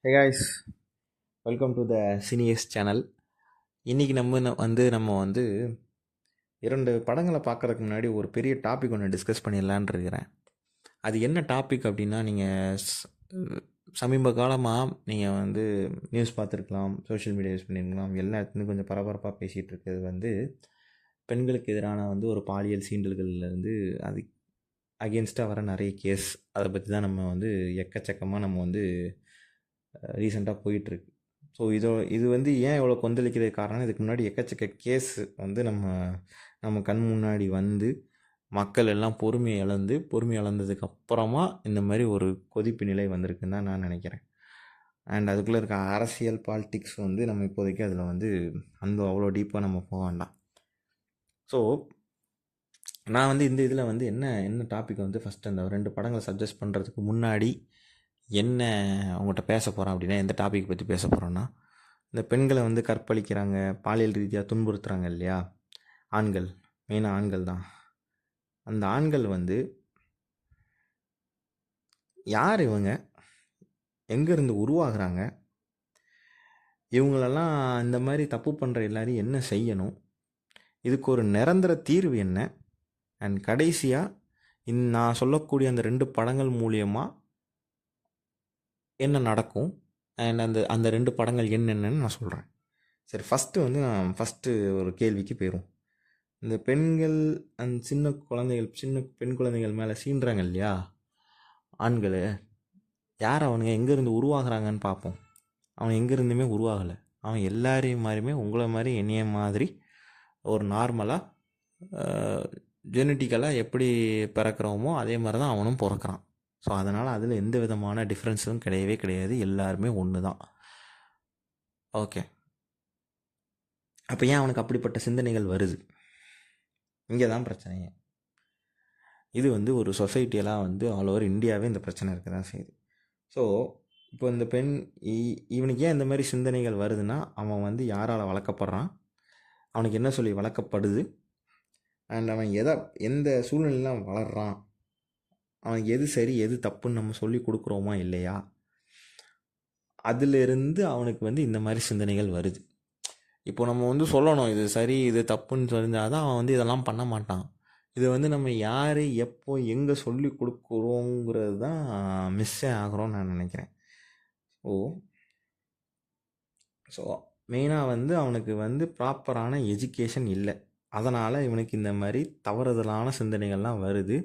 Hey guys, welcome to the சினியஸ் channel. இன்றைக்கி நம்ம வந்து 2 படங்களை பார்க்குறதுக்கு முன்னாடி ஒரு பெரிய டாபிக் ஒன்று டிஸ்கஸ் பண்ணிடலான்னு இருக்கிறேன். அது என்ன டாபிக் அப்படின்னா, நீங்கள் சமீப காலமாக நீங்கள் வந்து நியூஸ் பார்த்துருக்கலாம், சோஷியல் மீடியா யூஸ் பண்ணியிருக்கலாம், எல்லா இடத்துலையும் கொஞ்சம் பரபரப்பாக பேசிகிட்டு இருக்கிறது வந்து பெண்களுக்கு எதிரான வந்து ஒரு பாலியல் சீண்டல்கள்லேருந்து அது அகென்ஸ்டாக வர நிறைய கேஸ். அதை பற்றி தான் நம்ம வந்து எக்கச்சக்கமாக நம்ம வந்து ரீசெண்டாக போயிட்டுருக்கு. ஸோ இது வந்து ஏன் இவ்வளோ கொந்தளிக்கிறது காரணம், இதுக்கு முன்னாடி எக்கச்சக்க கேஸ் வந்து நம்ம கண் முன்னாடி வந்து மக்கள் எல்லாம் பொறுமை இழந்ததுக்கு அப்புறமா இந்த மாதிரி ஒரு கொதிப்பு நிலை வந்திருக்குன்னு தான் நான் நினைக்கிறேன். அண்ட் அதுக்குள்ளே இருக்க அரசியல் பாலிட்டிக்ஸ் வந்து நம்ம இப்போதைக்கு அதில் வந்து அவ்வளோ டீப்பாக நம்ம போக வேண்டாம். ஸோ நான் வந்து இந்த இதில் வந்து என்ன டாபிக் வந்து ஃபஸ்ட்டு அந்த 2 படங்களை சஜஸ்ட் பண்ணுறதுக்கு முன்னாடி என்ன அவங்கள்ட்ட பேச போகிறோம் அப்படின்னா, எந்த டாபிக் பற்றி பேச போகிறோன்னா, இந்த பெண்களை வந்து கற்பழிக்கிறாங்க, பாலியல் ரீதியாக துன்புறுத்துகிறாங்க இல்லையா, ஆண்கள், மெயினாக ஆண்கள் தான். அந்த ஆண்கள் வந்து யார், இவங்க எங்கேருந்து உருவாகிறாங்க, இவங்களெல்லாம் இந்த மாதிரி தப்பு பண்ணுற எல்லாரையும் என்ன செய்யணும், இதுக்கு ஒரு நிரந்தர தீர்வு என்ன, அண்ட் கடைசியாக நான் சொல்லக்கூடிய அந்த 2 படங்கள் மூலியமாக என்ன நடக்கும், அண்ட் அந்த 2 படங்கள் என்னென்னு நான் சொல்கிறேன். சரி, ஃபஸ்ட்டு ஒரு கேள்விக்கு போயிடும். இந்த பெண்கள் அண்ட் சின்ன பெண் குழந்தைகள் மேலே சீன்றாங்க இல்லையா ஆண்கள், யார் அவனுங்க, எங்கேருந்து உருவாகிறாங்கன்னு பார்ப்போம். அவன் எங்கேருந்துமே உருவாகலை. அவன் எல்லாரையும் மாதிரியுமே உங்களை மாதிரி என்னைய மாதிரி ஒரு நார்மலாக ஜெனட்டிக்கலாக எப்படி பிறக்கிறோமோ அதே மாதிரி தான் அவனும் பிறக்கிறான். ஸோ அதனால் அதில் எந்த விதமான டிஃப்ரென்ஸும் கிடையவே கிடையாது. எல்லாருமே ஒன்று தான். ஓகே, அப்போ ஏன் அவனுக்கு அப்படிப்பட்ட சிந்தனைகள் வருது? இங்கே தான் பிரச்சனையே. இது வந்து ஒரு சொசைட்டியெல்லாம் வந்து ஆல் ஓவர் இந்தியாவே இந்த பிரச்சனை இருக்க தான் செய்யுது. ஸோ இப்போ இந்த பெண் இவனுக்கு ஏன் இந்த மாதிரி சிந்தனைகள் வருதுன்னா, அவன் வந்து யாரால் வளர்க்கப்படுறான், அவனுக்கு என்ன சொல்லி வளர்க்கப்படுது, அண்ட் அவன் எந்த சூழ்நிலையில் வளர்றான், அவனுக்கு எது சரி எது தப்புன்னு நம்ம சொல்லி கொடுக்குறோமா இல்லையா, அதிலிருந்து அவனுக்கு வந்து இந்த மாதிரி சிந்தனைகள் வருது. இப்போ நம்ம வந்து சொல்லணும் இது சரி இது தப்புன்னு தெரிஞ்சால் தான் அவன் வந்து இதெல்லாம் பண்ண மாட்டான். இது வந்து நம்ம யார் எப்போ எங்கே சொல்லி கொடுக்குறோங்கிறது தான் மிஸ்ஸே ஆகிறோன்னு நான் நினைக்கிறேன். ஸோ மெயினாக வந்து அவனுக்கு வந்து ப்ராப்பரான எஜுகேஷன் இல்லை. அதனால் இவனுக்கு இந்த மாதிரி தவறுதலான சிந்தனைகள்லாம் வருது.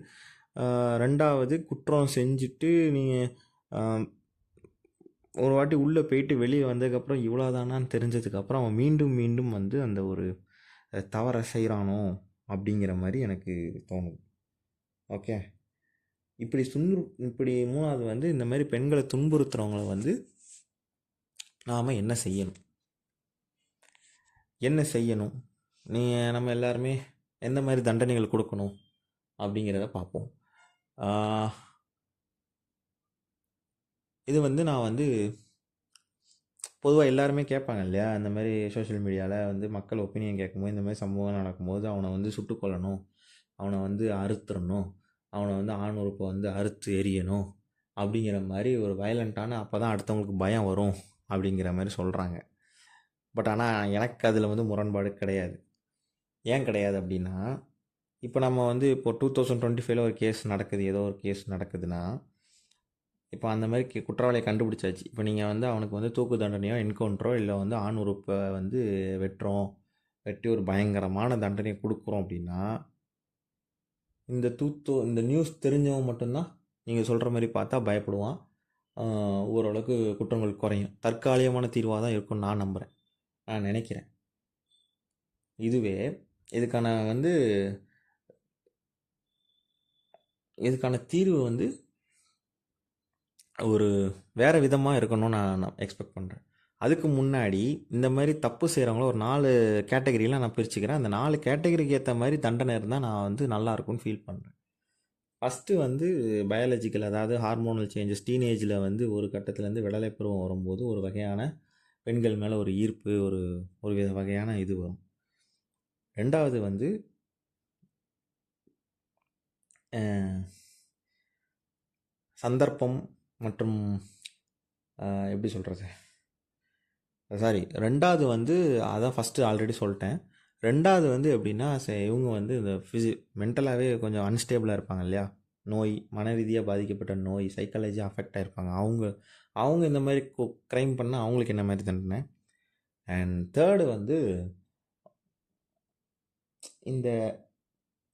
2வது, குற்றம் செஞ்சுட்டு நீங்கள் ஒரு வாட்டி உள்ளே போயிட்டு வெளியே வந்ததுக்கப்புறம் இவ்வளோதானான்னு தெரிஞ்சதுக்கப்புறம் அவன் மீண்டும் மீண்டும் வந்து அந்த ஒரு தவறை செய்கிறானோ அப்படிங்கிற மாதிரி எனக்கு தோணுது. ஓகே, இப்படி 3வது வந்து இந்த மாதிரி பெண்களை துன்புறுத்துகிறவங்கள வந்து நாம் என்ன செய்யணும், நம்ம எல்லாருமே எந்த மாதிரி தண்டனைகள் கொடுக்கணும் அப்படிங்கிறத பார்ப்போம். இது வந்து நான் வந்து பொதுவாக எல்லாருமே கேட்பாங்க இல்லையா, இந்த மாதிரி சோஷியல் மீடியாவில் வந்து மக்கள் ஒப்பீனியன் கேட்கும்போது, இந்த மாதிரி சம்பவம் நடக்கும்போது அவனை வந்து சுட்டுக் கொல்லணும், அவனை வந்து அறுத்துடணும், அவனை வந்து ஆண் உறுப்பை வந்து அறுத்து எரியணும் அப்படிங்கிற மாதிரி ஒரு வயலண்ட்டான, அப்போ தான் அடுத்தவங்களுக்கு பயம் வரும் அப்படிங்கிற மாதிரி சொல்கிறாங்க. பட் ஆனால் எனக்கு அதில் வந்து முரண்பாடு கிடையாது. ஏன் கிடையாது அப்படின்னா, இப்போ நம்ம வந்து இப்போ 2025 ஒரு கேஸ் நடக்குது, ஏதோ ஒரு கேஸ் நடக்குதுன்னா, இப்போ அந்த மாதிரி குற்றவாளியை கண்டுபிடிச்சாச்சு. இப்போ நீங்கள் வந்து அவனுக்கு வந்து தூக்கு தண்டனையோ என்கவுண்டரோ இல்லை வந்து ஆண் உறுப்பை வந்து வெட்டி ஒரு பயங்கரமான தண்டனையை கொடுக்குறோம் அப்படின்னா, இந்த நியூஸ் தெரிஞ்சவன் மட்டும்தான் நீங்கள் சொல்கிற மாதிரி பார்த்தா பயப்படுவான். ஓரளவுக்கு குற்றங்கள் குறையும். தற்காலிகமான தீர்வாக தான் இருக்கும்னு நான் நம்புகிறேன், நான் நினைக்கிறேன். இதுவே இதுக்கான தீர்வு வந்து ஒரு வேறு விதமாக இருக்கணும்னு நான் எக்ஸ்பெக்ட் பண்ணுறேன். அதுக்கு முன்னாடி இந்த மாதிரி தப்பு செய்கிறவங்கள ஒரு 4 கேட்டகரியில் நான் பிரிச்சுக்கிறேன். அந்த 4 கேட்டகரிக்கு ஏற்ற மாதிரி தண்டனை இருந்தால் நான் வந்து நல்லா இருக்கும்னு ஃபீல் பண்ணுறேன். ஃபஸ்ட்டு வந்து பயாலஜிக்கல், அதாவது ஹார்மோனல் சேஞ்சஸ். டீனேஜில் வந்து ஒரு கட்டத்துலேருந்து விடலை பருவம் வரும்போது ஒரு வகையான பெண்கள் மேலே ஒரு ஈர்ப்பு, ஒரு வகையான இது வரும். 2வது வந்து சந்தர்ப்பம் மற்றும் எப்படி சொல்கிறது, சாரி, ரெண்டாவது வந்து அதான் ஃபஸ்ட்டு ஆல்ரெடி சொல்லிட்டேன். ரெண்டாவது வந்து எப்படின்னா, இவங்க வந்து இந்த மென்டலாகவே கொஞ்சம் அன்ஸ்டேபிளாக இருப்பாங்க இல்லையா, நோய், மன ரீதியாக பாதிக்கப்பட்ட நோய், சைக்காலஜி அஃபெக்ட் ஆகிருப்பாங்க. அவங்க அவங்க இந்த மாதிரி க்ரைம் பண்ணால் அவங்களுக்கு என்ன மாதிரி தண்டனை. அண்ட் தேர்டு வந்து இந்த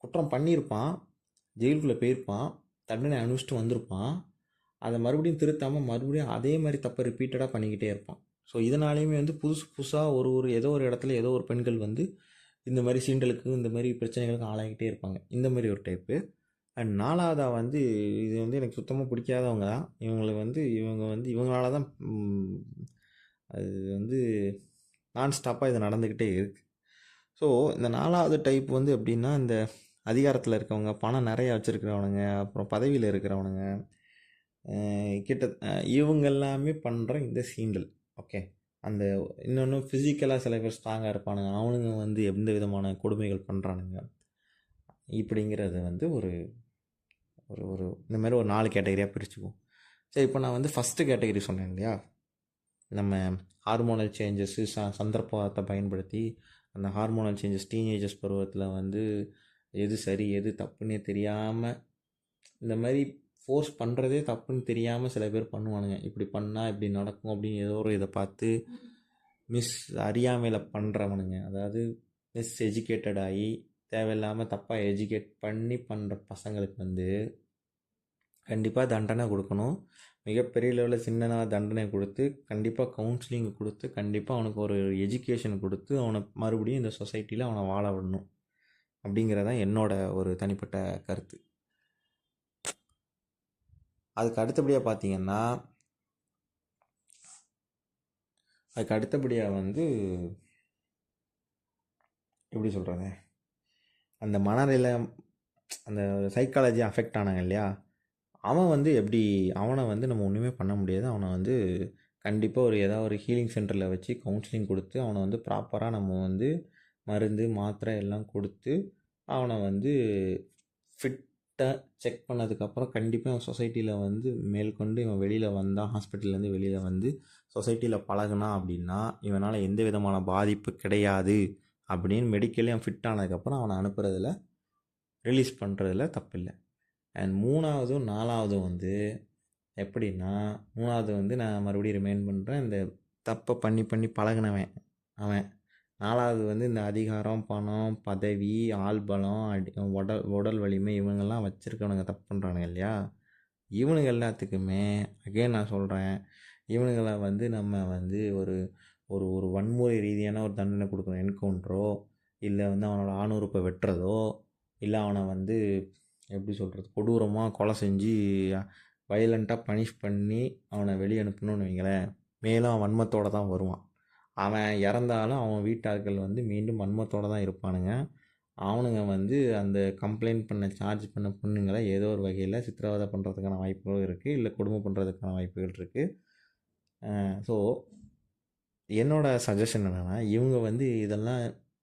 குற்றம் பண்ணியிருப்பான், ஜெயிலுக்குள்ளே போயிருப்பான், தண்டனை அனுபவிச்சுட்டு வந்திருப்பான், அதை மறுபடியும் திருத்தாமல் மறுபடியும் அதே மாதிரி தப்பை ரிப்பீட்டடாக பண்ணிக்கிட்டே இருப்பான். ஸோ இதனாலேயுமே வந்து புதுசு புதுசாக ஒரு ஏதோ ஒரு இடத்துல ஏதோ ஒரு பெண்கள் வந்து இந்த மாதிரி சீண்டலுக்கு இந்த மாதிரி பிரச்சனைகளுக்கு ஆளாகிட்டே இருப்பாங்க. இந்த மாதிரி ஒரு டைப்பு. அண்ட் நாலாவதாக வந்து இது வந்து எனக்கு சுத்தமாக பிடிக்காதவங்க தான். இவங்களால தான் அது வந்து நான்ஸ்டாப்பாக இது நடந்துக்கிட்டே இருக்குது. ஸோ இந்த நாலாவது டைப் வந்து எப்படின்னா, இந்த அதிகாரத்தில் இருக்கவங்க, பணம் நிறையா வச்சுருக்கிறவனுங்க, அப்புறம் பதவியில் இருக்கிறவனுங்க, இவங்க எல்லாமே பண்ணுற இந்த சீண்டல். ஓகே, அந்த இன்னொன்று ஃபிசிக்கலாக சில பேர் ஸ்ட்ராங்காக இருப்பானுங்க, அவனுங்க வந்து எந்த விதமான கொடுமைகள் பண்ணுறானுங்க. இப்படிங்கிறது வந்து ஒரு ஒரு ஒரு இந்த மாதிரி ஒரு 4 கேட்டகரியாக பிரிச்சுக்குவோம். சரி, இப்போ நான் வந்து ஃபஸ்ட்டு கேட்டகரி சொன்னேன் இல்லையா, நம்ம ஹார்மோனல் சேஞ்சஸ்ஸு சந்தர்ப்பத்தை பயன்படுத்தி அந்த ஹார்மோனல் சேஞ்சஸ் டீனேஜர்ஸ் பருவத்தில் வந்து எது சரி எது தப்புன்னே தெரியாமல், இந்த மாதிரி ஃபோர்ஸ் பண்ணுறதே தப்புன்னு தெரியாமல் சில பேர் பண்ணுவானுங்க. இப்படி பண்ணால் இப்படி நடக்கும் அப்படின்னு ஏதோ ஒரு இதை பார்த்து அறியாமையில் பண்ணுறவனுங்க, அதாவது எஜுகேட்டட் ஆகி தேவையில்லாமல் தப்பாக எஜுகேட் பண்ணி பண்ணுற பசங்களுக்கு வந்து கண்டிப்பாக தண்டனை கொடுக்கணும். மிகப்பெரிய லெவலில் சின்னதாக தண்டனை கொடுத்து, கண்டிப்பாக கவுன்சிலிங் கொடுத்து, கண்டிப்பாக அவனுக்கு ஒரு எஜுகேஷன் கொடுத்து, அவனை மறுபடியும் இந்த சொசைட்டியில் அவனை வாழ விடணும். அப்படிங்கிறதான் என்னோட ஒரு தனிப்பட்ட கருத்து. அதுக்கு அடுத்தபடியாக வந்து எப்படி சொல்கிறது, அந்த மனநிலை, அந்த சைக்காலஜி அஃபெக்ட் ஆனாங்க இல்லையா, அவன் வந்து அவனை வந்து நம்ம ஒன்றுமே பண்ண முடியாது. அவனை வந்து கண்டிப்பாக ஏதாவது ஒரு ஹீலிங் சென்டரில் வச்சு கவுன்சிலிங் கொடுத்து, அவனை வந்து ப்ராப்பராக நம்ம வந்து மருந்து மாத்திரை எல்லாம் கொடுத்து, அவனை வந்து ஃபிட்டாக செக் பண்ணதுக்கப்புறம் கண்டிப்பாக அவன் சொசைட்டியில் வந்து மேற்கொண்டு இவன் வெளியில் வந்தால், ஹாஸ்பிட்டல்லேருந்து வெளியில் வந்து சொசைட்டியில் பழகுனா அப்படின்னா இவனால் எந்த விதமான பாதிப்பு கிடையாது அப்படின்னு மெடிக்கலி அவன் ஃபிட் ஆனதுக்கப்புறம் அவனை அனுப்புறதில், ரிலீஸ் பண்ணுறதில் தப்பில்லை. அண்ட் மூணாவதும் நாலாவதும் வந்து எப்படின்னா, மூணாவது வந்து நான் மறுபடியும் ரிமைண்ட் பண்ணுறேன், இந்த தப்பை பண்ணி பண்ணி பழகினவன் அவன். நாலாவது வந்து இந்த அதிகாரம், பணம், பதவி, ஆள்பலம், உடல் வலிமை இவங்கெல்லாம் வச்சுருக்கவனுங்க தப்பு பண்ணுறானுங்க இல்லையா, இவனுங்க எல்லாத்துக்குமே அகெயின் நான் சொல்கிறேன், இவனுங்களை வந்து நம்ம வந்து ஒரு ஒரு ஒரு வன்முறை ரீதியான ஒரு தண்டனை கொடுக்கணும். என்கவுண்டரோ, இல்லை வந்து அவனோட ஆணுறுப்பை வெட்டுறதோ, இல்லை அவனை வந்து எப்படி சொல்கிறது, கொடூரமாக கொலை செஞ்சு வயலண்ட்டாக பனிஷ் பண்ணி அவனை வெளியே அனுப்பணும்னு வைங்களேன், மேலும் அவன் வன்மத்தோடு தான் வருவான். அவன் இறந்தாலும் அவன் வீட்டாட்கள் வந்து மீண்டும் வன்மத்தோடு தான் இருப்பானுங்க. அவனுங்க வந்து அந்த கம்ப்ளைண்ட் பண்ண சார்ஜ் பண்ண பொண்ணுங்களை ஏதோ ஒரு வகையில் சித்திரவதை பண்ணுறதுக்கான வாய்ப்புகளும் இருக்குது, இல்லை கொடுமை பண்ணுறதுக்கான வாய்ப்புகள் இருக்குது. ஸோ என்னோடய சஜஷன் என்னென்னா, இவங்க வந்து இதெல்லாம்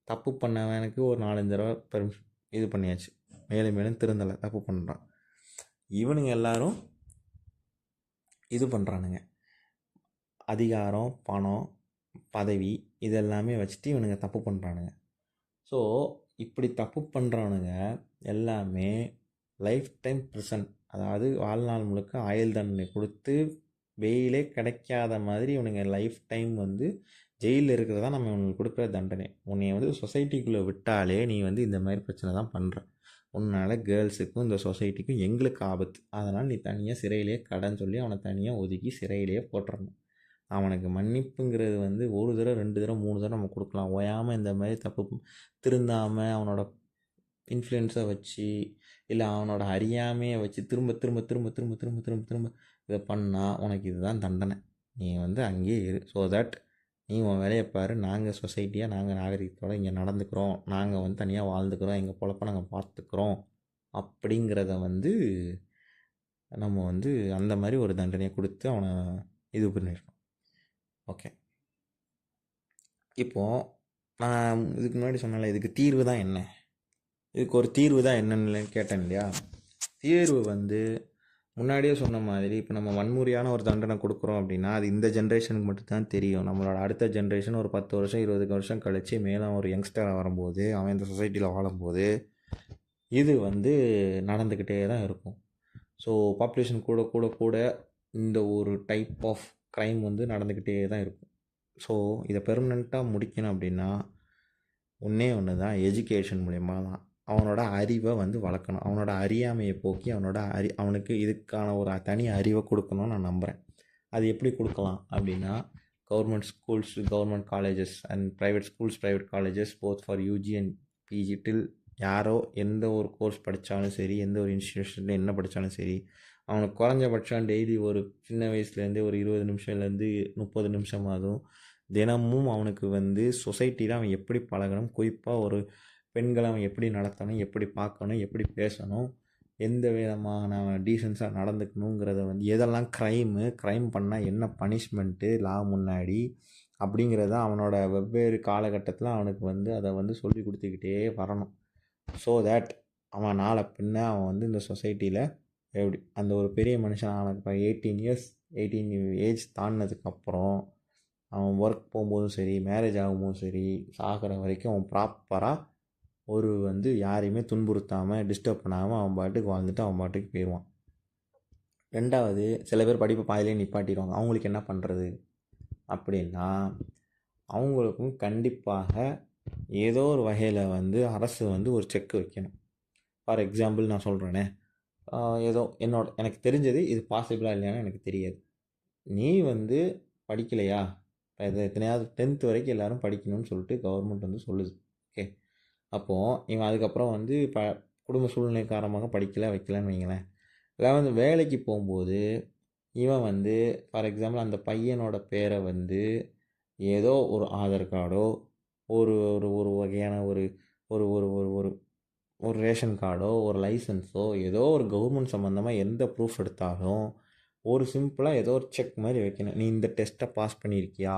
தப்பு பண்ணவனுக்கு ஒரு 4-5 தடவை இது பண்ணியாச்சு, மேலும் மேலும் திருந்தலை, தப்பு பண்ணுறான். இவனுங்க எல்லாரும் இது பண்ணுறானுங்க, அதிகாரம், பணம், பதவி இதெல்லாமே வச்சுட்டு இவனுங்க தப்பு பண்ணுறானுங்க. ஸோ இப்படி தப்பு பண்ணுறவனுங்க எல்லாமே லைஃப் டைம் ப்ரிசன், அதாவது வாழ்நாள் முழுக்க ஆயுள் தண்டனை கொடுத்து வெயிலே கிடைக்காத மாதிரி இவனுங்க லைஃப் டைம் வந்து ஜெயிலில் இருக்கிறது தான் நம்ம இவனுக்கு கொடுக்குற தண்டனை. உன்னைய வந்து சொசைட்டிக்குள்ளே விட்டாலே நீ வந்து இந்த மாதிரி பிரச்சனை தான் பண்ணுற, உன்னால் கேர்ள்ஸுக்கும் இந்த சொசைட்டிக்கும் எங்களுக்கு ஆபத்து, அதனால் நீ தனியாக சிறையிலே கடன் சொல்லி அவனை தனியாக ஒதுக்கி சிறையிலேயே போட்டுறணும். அவனுக்கு மன்னிப்புங்கிறது வந்து 1 தடவை 2 தடவை 3 தடவை நம்ம கொடுக்கலாம். ஓயாமல் இந்த மாதிரி தப்பு திருந்தாமல் அவனோட இன்ஃப்ளூயன்ஸை வச்சு, இல்லை அவனோட அறியாமையை வச்சு திரும்ப திரும்ப திரும்ப திரும்ப திரும்ப திரும்ப திரும்ப இதை பண்ணால் உனக்கு இதுதான் தண்டனை. நீ வந்து அங்கேயே இரு, ஸோ தட் நீ உன் வேலையை பாரு, நாங்கள் சொசைட்டியாக நாங்கள் நாகரிகத்தோடு இங்கே நடந்துக்கிறோம், நாங்கள் வந்து தனியாக வாழ்ந்துக்கிறோம், எங்கள் பொழப்பை நாங்கள் பார்த்துக்கிறோம் அப்படிங்கிறத வந்து நம்ம வந்து அந்த மாதிரி ஒரு தண்டனையை கொடுத்து அவனை இது பண்ணிடணும். ஓகே, இப்போது நான் இதுக்கு முன்னாடி சொன்னால இதுக்கு தீர்வு தான் என்ன, இதுக்கு ஒரு தீர்வு தான் என்னன்னு கேட்டேன் இல்லையா. தீர்வு வந்து முன்னாடியே சொன்ன மாதிரி இப்போ நம்ம வன்முறையான ஒரு தண்டனை கொடுக்குறோம் அப்படின்னா அது இந்த ஜென்ரேஷனுக்கு மட்டும்தான் தெரியும். நம்மளோட அடுத்த ஜென்ரேஷன் ஒரு 10 வருஷம் 20 வருஷம் கழித்து மேலே ஒரு யங்ஸ்டராக வரும்போது அவன் இந்த சொசைட்டியில் வாழும்போது இது வந்து நடந்துக்கிட்டே தான் இருக்கும். ஸோ பாப்புலேஷன் கூட கூட கூட இந்த ஒரு டைப் ஆஃப் க்ரைம் வந்து நடந்துக்கிட்டே தான் இருக்கும். ஸோ இதை பெர்மனெண்ட்டாக முடிக்கணும் அப்படின்னா ஒன்றே ஒன்று தான், எஜுகேஷன் மூலயமா தான். அவனோட அறிவை வந்து வளர்க்கணும். அவனோட அறியாமையை போக்கி அவனுக்கு இதுக்கான ஒரு தனி அறிவை கொடுக்கணும்னு நான் நம்புகிறேன். அது எப்படி கொடுக்கலாம் அப்படின்னா, government schools, government colleges and private schools, private colleges both for UG and PG till யாரோ எந்த ஒரு கோர்ஸ் படித்தாலும் சரி, எந்த ஒரு இன்ஸ்டியூஷனில் என்ன படித்தாலும் சரி, அவனுக்கு குறைஞ்சபட்சம் டெய்லி ஒரு சின்ன வயசுலேருந்தே ஒரு 20 நிமிஷம்லேருந்து 30 நிமிஷமாதும் தினமும் அவனுக்கு வந்து சொசைட்டியில் அவன் எப்படி பழகணும், குறிப்பாக ஒரு பெண்களை அவன் எப்படி நடத்தணும், எப்படி பார்க்கணும், எப்படி பேசணும், எந்த விதமான டீசென்ஸாக நடந்துக்கணுங்கிறத வந்து எதெல்லாம் க்ரைம் பண்ணால் என்ன பனிஷ்மெண்ட்டு லா முன்னாடி அப்படிங்கிறத அவனோட வெவ்வேறு காலகட்டத்தில் அவனுக்கு வந்து அதை வந்து சொல்லி கொடுத்துக்கிட்டே வரணும். ஸோ தேட் அவன் நாளை பின்ன அவன் வந்து இந்த சொசைட்டியில் எப்படி அந்த ஒரு பெரிய மனுஷன் அவனுக்கு 18 ஏஜ் தாண்டினதுக்கப்புறம் அவன் ஒர்க் போகும்போதும் சரி, மேரேஜ் ஆகும்போதும் சரி, சாகிற வரைக்கும் அவன் ப்ராப்பராக ஒரு வந்து யாரையுமே துன்புறுத்தாமல் டிஸ்டர்ப் பண்ணாமல் அவன் பாட்டுக்கு வாழ்ந்துட்டு அவன் பாட்டுக்கு போயிடுவான். ரெண்டாவது, சில பேர் படிப்பை பாதியிலே நிப்பாட்டிடுவாங்க. அவங்களுக்கு என்ன பண்ணுறது அப்படின்னா, அவங்களுக்கும் கண்டிப்பாக ஏதோ ஒரு வகையில் வந்து அரசு வந்து ஒரு செக் வைக்கணும். ஃபார் எக்ஸாம்பிள் நான் சொல்கிறேனே, ஏதோ எனக்கு தெரிஞ்சது, இது பாசிபிளாக இல்லையான்னு எனக்கு தெரியாது. நீ வந்து படிக்கலையா, இது எத்தனையாவது 10th வரைக்கும் எல்லோரும் படிக்கணும்னு சொல்லிட்டு கவர்மெண்ட் வந்து சொல்லுது. ஓகே, அப்போது இவன் அதுக்கப்புறம் வந்து குடும்ப சூழ்நிலை காரணமாக படிக்கலை வைக்கலன்னு வைங்களேன். 11th வேலைக்கு போகும்போது இவன் வந்து ஃபார் எக்ஸாம்பிள் அந்த பையனோட பேரை வந்து ஏதோ ஒரு ஆதார் கார்டோ ஒரு ஒரு ஒரு வகையான ஒரு ஒரு ஒரு ஒரு ஒரு ஒரு ரேஷன் கார்டோ ஒரு லைசன்ஸோ ஏதோ ஒரு கவர்மெண்ட் சம்மந்தமாக எந்த ப்ரூஃப் எடுத்தாலும் ஒரு சிம்பிளாக ஏதோ ஒரு செக் மாதிரி வைக்கணும். நீ இந்த டெஸ்ட்டை பாஸ் பண்ணியிருக்கியா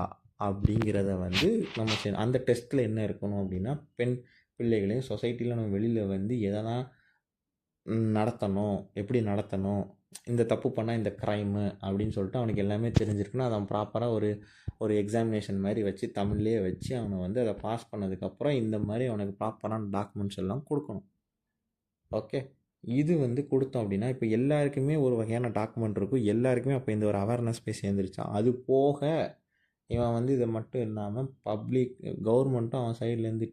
அப்படிங்கிறத வந்து நம்ம அந்த டெஸ்ட்டில் என்ன இருக்கணும் அப்படின்னா, பெண் பிள்ளைகளையும் சொசைட்டியில் நம்ம வெளியில் வந்து எதெல்லாம் நடத்தணும், எப்படி நடத்தணும், இந்த தப்பு பண்ணால் இந்த க்ரைமு அப்படின்னு சொல்லிட்டு அவனுக்கு எல்லாமே தெரிஞ்சிருக்குன்னா அதை அவன் ப்ராப்பராக ஒரு எக்ஸாமினேஷன் மாதிரி வச்சு தமிழ்லேயே வச்சு அவனை வந்து அதை பாஸ் பண்ணதுக்கப்புறம் இந்த மாதிரி அவனுக்கு ப்ராப்பரான டாக்குமெண்ட்ஸ் எல்லாம் கொடுக்கணும். ஓகே, இது வந்து கொடுத்தோம் அப்படின்னா இப்போ எல்லாருக்குமே ஒரு வகையான டாக்குமெண்ட் இருக்கும். எல்லாருக்குமே அப்போ இந்த ஒரு அவேர்னஸ் போய் சேர்ந்துருச்சான். அது போக இவன் வந்து இதை மட்டும் இல்லாமல் கவர்மெண்ட்டும் அவன் சைட்லேருந்து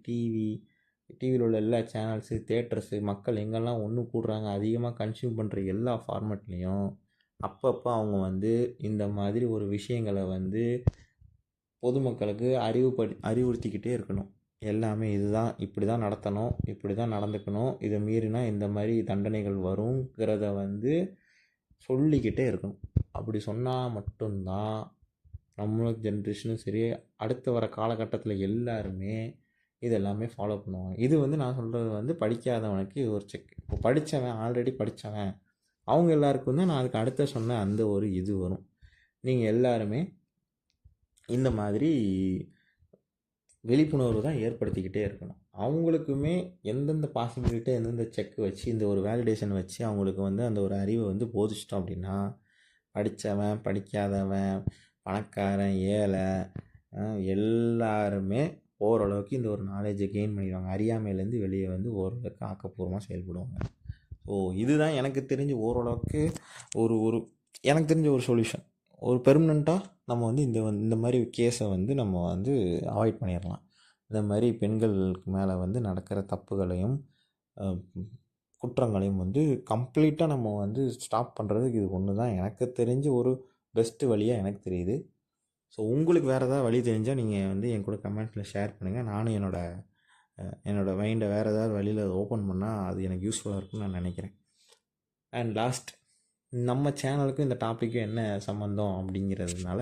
டிவியில் உள்ள எல்லா சேனல்ஸு, தேட்டர்ஸு, மக்கள் எங்கெல்லாம் ஒன்று கூடுறாங்க, அதிகமாக கன்சியூம் பண்ணுற எல்லா ஃபார்மேட்லேயும் அப்பப்போ அவங்க வந்து இந்த மாதிரி ஒரு விஷயங்களை வந்து பொதுமக்களுக்கு அறிவுறுத்திக்கிட்டே இருக்கணும். எல்லாமே இதுதான், இப்படி தான் நடத்தணும், இப்படி தான் நடந்துக்கணும், இதை மீறினா இந்த மாதிரி தண்டனைகள் வருங்கிறத வந்து சொல்லிக்கிட்டே இருக்கணும். அப்படி சொன்னால் மட்டும்தான் நம்மளுக்கு ஜென்ரேஷனும் சரி, அடுத்து வர காலகட்டத்தில் எல்லாருமே இது எல்லாமே ஃபாலோ பண்ணுவாங்க. இது வந்து நான் சொல்கிறது வந்து படிக்காதவனுக்கு இது ஒரு செக். இப்போ படித்தவன், ஆல்ரெடி படித்தவன், அவங்க எல்லாருக்கும் தான் நான் அதுக்கு அடுத்த சொன்ன அந்த ஒரு இது வரும். நீங்கள் எல்லாருமே இந்த மாதிரி விழிப்புணர்வு தான் ஏற்படுத்திக்கிட்டே இருக்கணும். அவங்களுக்குமே எந்தெந்த பாசிபிலிட்டி, எந்தெந்த செக் வச்சு, இந்த ஒரு வேலிடேஷன் வச்சு அவங்களுக்கு வந்து அந்த ஒரு அறிவை வந்து போதிச்சிட்டோம் அப்படின்னா, படித்தவன், படிக்காதவன், பணக்காரன், ஏழை, எல்லாருமே ஓரளவுக்கு இந்த ஒரு நாலேஜை கெயின் பண்ணிடுவாங்க. அறியாமையிலேருந்து வெளியே வந்து ஓரளவுக்கு ஆக்கப்பூர்வமாக செயல்படுவாங்க. ஸோ இதுதான் எனக்கு தெரிஞ்சு ஓரளவுக்கு ஒரு ஒரு எனக்கு தெரிஞ்ச ஒரு சொல்யூஷன். ஒரு பெர்மனண்ட்டாக நம்ம வந்து இந்த மாதிரி கேஸை வந்து நம்ம வந்து அவாய்ட் பண்ணிடலாம். இந்த மாதிரி பெண்களுக்கு மேலே வந்து நடக்கிற தப்புகளையும் குற்றங்களையும் வந்து கம்ப்ளீட்டாக நம்ம வந்து ஸ்டாப் பண்ணுறதுக்கு இது ஒன்று தான் எனக்கு தெரிஞ்ச ஒரு பெஸ்ட்டு வழியாக எனக்கு தெரியுது. ஸோ உங்களுக்கு வேறு ஏதாவது வழி தெரிஞ்சால் நீங்கள் வந்து என் கூட கமெண்ட்ஸில் ஷேர் பண்ணுங்கள். நானும் என்னோடய மைண்டை வேறு ஏதாவது வழியில் அதை ஓப்பன் பண்ணால் அது எனக்கு யூஸ்ஃபுல்லாக இருக்கும்னு நான் நினைக்கிறேன். அண்ட் லாஸ்ட், நம்ம சேனலுக்கும் இந்த டாப்பிக்கும் என்ன சம்மந்தம் அப்படிங்கிறதுனால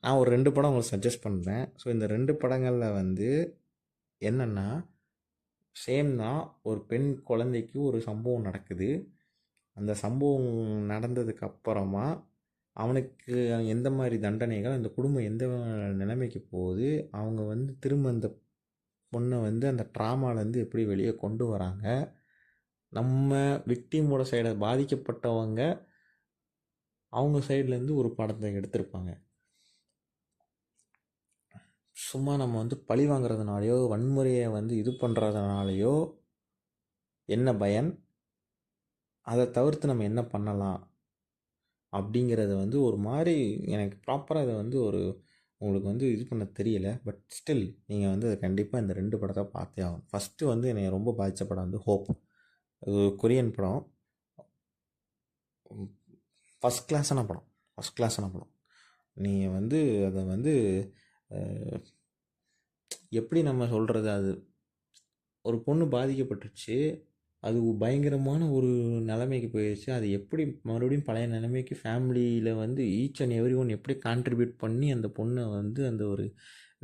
நான் ஒரு 2 படம் உங்களுக்கு சஜஸ்ட் பண்ணுறேன். ஸோ இந்த 2 படங்களில் வந்து என்னென்னா, சேம் தான், ஒரு பெண் குழந்தைக்கு ஒரு சம்பவம் நடக்குது. அந்த சம்பவம் நடந்ததுக்கப்புறமா அவனுக்கு எந்த மாதிரி தண்டனைகள், அந்த குடும்பம் எந்த நிலைமைக்கு போகுது, அவங்க வந்து திரும்ப அந்த பொண்ணை வந்து அந்த ட்ராமாலேருந்து எப்படி வெளியே கொண்டு வராங்க, நம்ம விக்டிமோட சைடை பாதிக்கப்பட்டவங்க அவங்க சைட்லேருந்து ஒரு படத்தை எடுத்திருப்பாங்க. சும்மா நம்ம வந்து பழி வாங்குறதுனாலையோ வன்முறையை வந்து இது பண்ணுறதுனாலையோ என்ன பயன், அதை தவிர்த்து நம்ம என்ன பண்ணலாம் அப்படிங்கிறத வந்து ஒரு மாதிரி எனக்கு ப்ராப்பராக இதை வந்து ஒரு உங்களுக்கு வந்து இது பண்ண தெரியல. பட் ஸ்டில் நீங்கள் வந்து அதை கண்டிப்பாக இந்த 2 படத்தை பார்த்தே ஆகணும். ஃபஸ்ட்டு வந்து என்னை ரொம்ப பாதித்த படம் வந்து ஹோப். அது ஒரு கொரியன் படம். ஃபஸ்ட் கிளாஸான படம். நீங்கள் வந்து அதை வந்து எப்படி நம்ம சொல்கிறது, அது ஒரு பொண்ணு பாதிக்கப்பட்டுருச்சு, அது பயங்கரமான ஒரு நிலைமைக்கு போயிடுச்சு. அது எப்படி மறுபடியும் பழைய நிலைமைக்கு ஃபேமிலியில் வந்து ஈச் அண்ட் எவ்ரி ஒன் எப்படி கான்ட்ரிபியூட் பண்ணி அந்த பொண்ணை வந்து அந்த ஒரு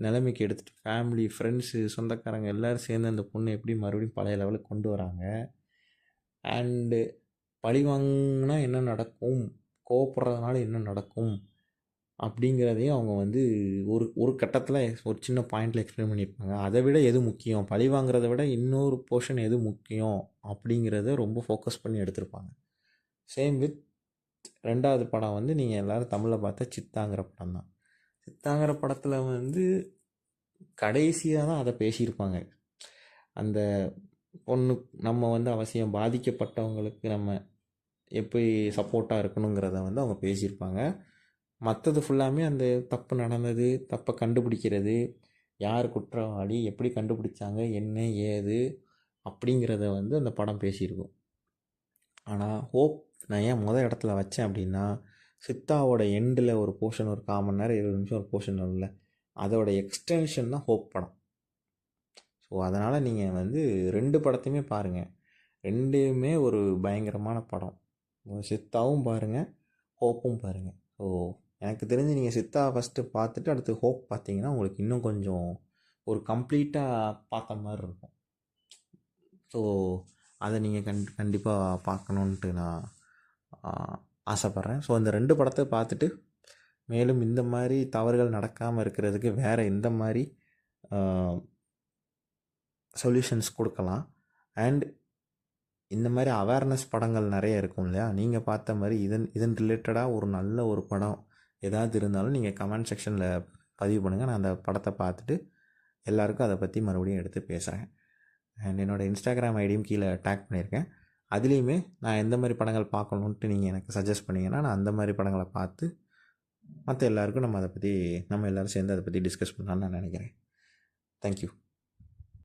நிலைமைக்கு எடுத்துகிட்டு ஃபேமிலி ஃப்ரெண்ட்ஸு சொந்தக்காரங்க எல்லோரும் சேர்ந்து அந்த பொண்ணை எப்படி மறுபடியும் பழைய லெவலுக்கு கொண்டு வராங்க. அண்டு பழி வாங்கினா என்ன நடக்கும், கோவப்படுறதுனால என்ன நடக்கும் அப்படிங்கிறதையும் அவங்க வந்து ஒரு ஒரு கட்டத்தில் ஒரு சின்ன பாயிண்டில் எக்ஸ்பிளைன் பண்ணியிருப்பாங்க. அதை விட எது முக்கியம், பழி வாங்குறத விட இன்னொரு போர்ஷன் எது முக்கியம் அப்படிங்கிறத ரொம்ப ஃபோக்கஸ் பண்ணி எடுத்திருப்பாங்க. சேம் வித் 2வது படம் வந்து நீங்கள் எல்லோரும் தமிழில் பார்த்தா சித்தாங்கிற படம் தான். சித்தாங்கிற படத்தில் வந்து கடைசியாக தான் அதை பேசியிருப்பாங்க. அந்த பொண்ணு நம்ம வந்து அவசியம் பாதிக்கப்பட்டவங்களுக்கு நம்ம எப்படி சப்போர்ட்டாக இருக்கணுங்கிறத வந்து அவங்க பேசியிருப்பாங்க. மற்றது ஃபுல்லாமே அந்த தப்பு நடந்தது, தப்பை கண்டுபிடிக்கிறது, யார் குற்றவாளி, எப்படி கண்டுபிடிச்சாங்க, என்ன ஏது அப்படிங்கிறத வந்து அந்த படம் பேசியிருக்கும். ஆனால் ஹோப் நான் ஏன் இடத்துல வச்சேன் அப்படின்னா, சித்தாவோட எண்டில் ஒரு போர்ஷன், ஒரு 1/4 மணி நேரம் 20 நிமிஷம் ஒரு போர்ஷன் இல்லை, அதோட எக்ஸ்டென்ஷன் தான் ஹோப் படம். ஸோ அதனால் நீங்கள் வந்து 2 படத்தையுமே பாருங்கள். 2மே ஒரு பயங்கரமான படம். சித்தாவும் பாருங்கள், ஹோப்பும் பாருங்கள். ஸோ எனக்கு தெரிஞ்சு நீங்கள் சித்தா ஃபஸ்ட்டு பார்த்துட்டு அடுத்து ஹோப் பார்த்தீங்கன்னா உங்களுக்கு இன்னும் கொஞ்சம் ஒரு கம்ப்ளீட்டாக பார்த்த மாதிரி இருக்கும். ஸோ அதை நீங்கள் கண்டிப்பாக பார்க்கணுன்ட்டு நான் ஆசைப்பட்றேன். ஸோ இந்த 2 படத்தை பார்த்துட்டு மேலும் இந்த மாதிரி தவறுகள் நடக்காமல் இருக்கிறதுக்கு வேறு எந்த மாதிரி சொல்யூஷன்ஸ் கொடுக்கலாம், அண்ட் இந்த மாதிரி அவேர்னஸ் படங்கள் நிறைய இருக்கும் இல்லையா, நீங்கள் பார்த்த மாதிரி இதன் ரிலேட்டடாக ஒரு நல்ல ஒரு படம் ஏதாவது இருந்தாலும் நீங்கள் கமெண்ட் செக்ஷனில் பதிவு பண்ணுங்கள். நான் அந்த படத்தை பார்த்துட்டு எல்லாருக்கும் அதை பற்றி மறுபடியும் எடுத்து பேசுகிறேன். அண்ட் என்னோடய இன்ஸ்டாகிராம் ஐடியும் கீழே டேக் பண்ணியிருக்கேன். அதுலேயுமே நான் எந்த மாதிரி படங்கள் பார்க்கணுன்ட்டு நீங்கள் எனக்கு சஜஸ்ட் பண்ணிங்கன்னா நான் அந்த மாதிரி படங்களை பார்த்து மற்ற எல்லாருக்கும் நம்ம எல்லோரும் சேர்ந்து அதை பற்றி டிஸ்கஸ் பண்ணலான்னு நான் நினைக்கிறேன். தேங்க்யூ.